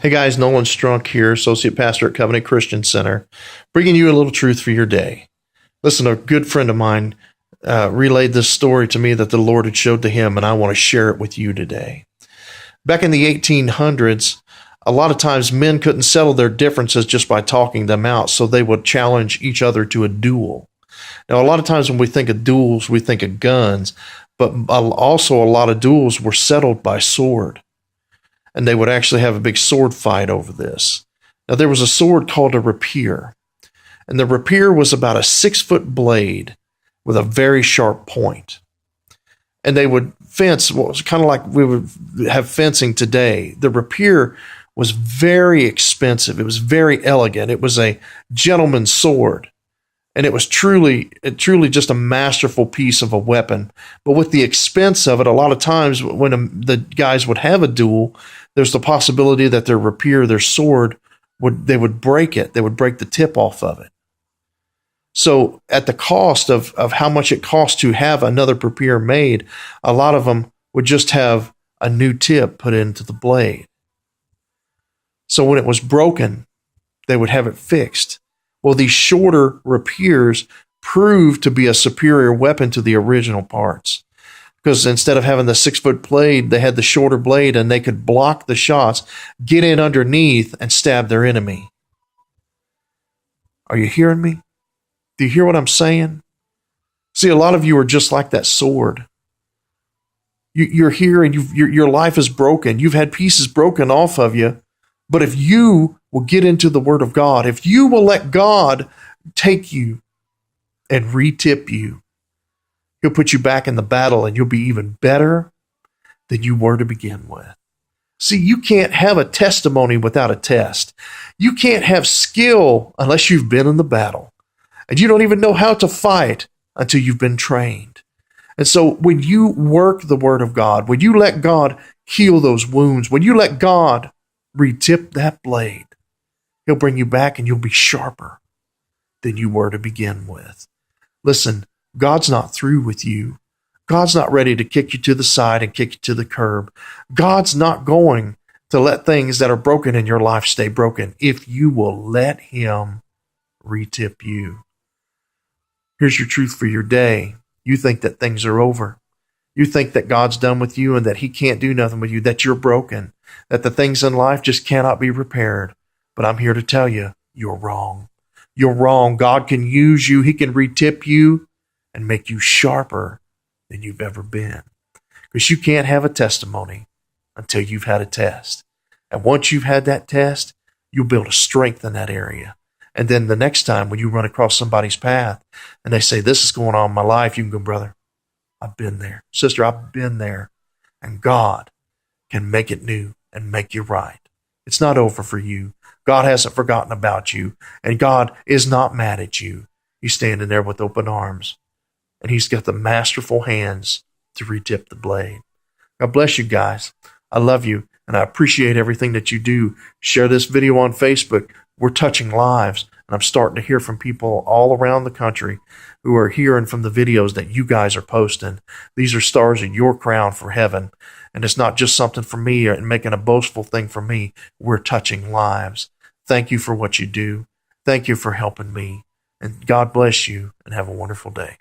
Hey guys, Nolan Strunk here, Associate Pastor at Covenant Christian Center, bringing you a little truth for your day. Listen, a good friend of mine relayed this story to me that the Lord had showed to him, and I want to share it with you today. Back in the 1800s, a lot of times men couldn't settle their differences just by talking them out, so they would challenge each other to a duel. Now, a lot of times when we think of duels, we think of guns, but also a lot of duels were settled by sword. And they would actually have a big sword fight over this. Now, there was a sword called a rapier, and the rapier was about a 6-foot blade with a very sharp point. And they would fence, well, it was kind of like we would have fencing today. The rapier was very expensive. It was very elegant. It was a gentleman's sword. And it was truly just a masterful piece of a weapon. But with the expense of it, a lot of times when the guys would have a duel, there's the possibility that their rapier, their sword, they would break it. They would break the tip off of it. So at the cost of how much it costs to have another rapier made, a lot of them would just have a new tip put into the blade. So when it was broken, they would have it fixed. Well, these shorter rapiers proved to be a superior weapon to the original parts. Because instead of having the 6-foot blade, they had the shorter blade and they could block the shots, get in underneath, and stab their enemy. Are you hearing me? Do you hear what I'm saying? See, a lot of you are just like that sword. You're here and your life is broken. You've had pieces broken off of you. But if you will get into the Word of God, if you will let God take you and re-tip you, He'll put you back in the battle and you'll be even better than you were to begin with. See, you can't have a testimony without a test. You can't have skill unless you've been in the battle. And you don't even know how to fight until you've been trained. And so when you work the Word of God, when you let God heal those wounds, when you let God re-tip that blade, He'll bring you back and you'll be sharper than you were to begin with. Listen, God's not through with you. God's not ready to kick you to the side and kick you to the curb. God's not going to let things that are broken in your life stay broken if you will let Him re-tip you. Here's your truth for your day. You think that things are over. You think that God's done with you and that He can't do nothing with you, that you're broken, that the things in life just cannot be repaired. But I'm here to tell you, you're wrong. You're wrong. God can use you. He can re-tip you and make you sharper than you've ever been. Because you can't have a testimony until you've had a test. And once you've had that test, you'll build a strength in that area. And then the next time when you run across somebody's path and they say, this is going on in my life, you can go, brother, I've been there. Sister, I've been there. And God can make it new and make you right. It's not over for you. God hasn't forgotten about you. And God is not mad at you. He's standing there with open arms. And He's got the masterful hands to re-tip the blade. God bless you guys. I love you. And I appreciate everything that you do. Share this video on Facebook. We're touching lives. And I'm starting to hear from people all around the country who are hearing from the videos that you guys are posting. These are stars in your crown for heaven. And it's not just something for me and making a boastful thing for me. We're touching lives. Thank you for what you do. Thank you for helping me. And God bless you and have a wonderful day.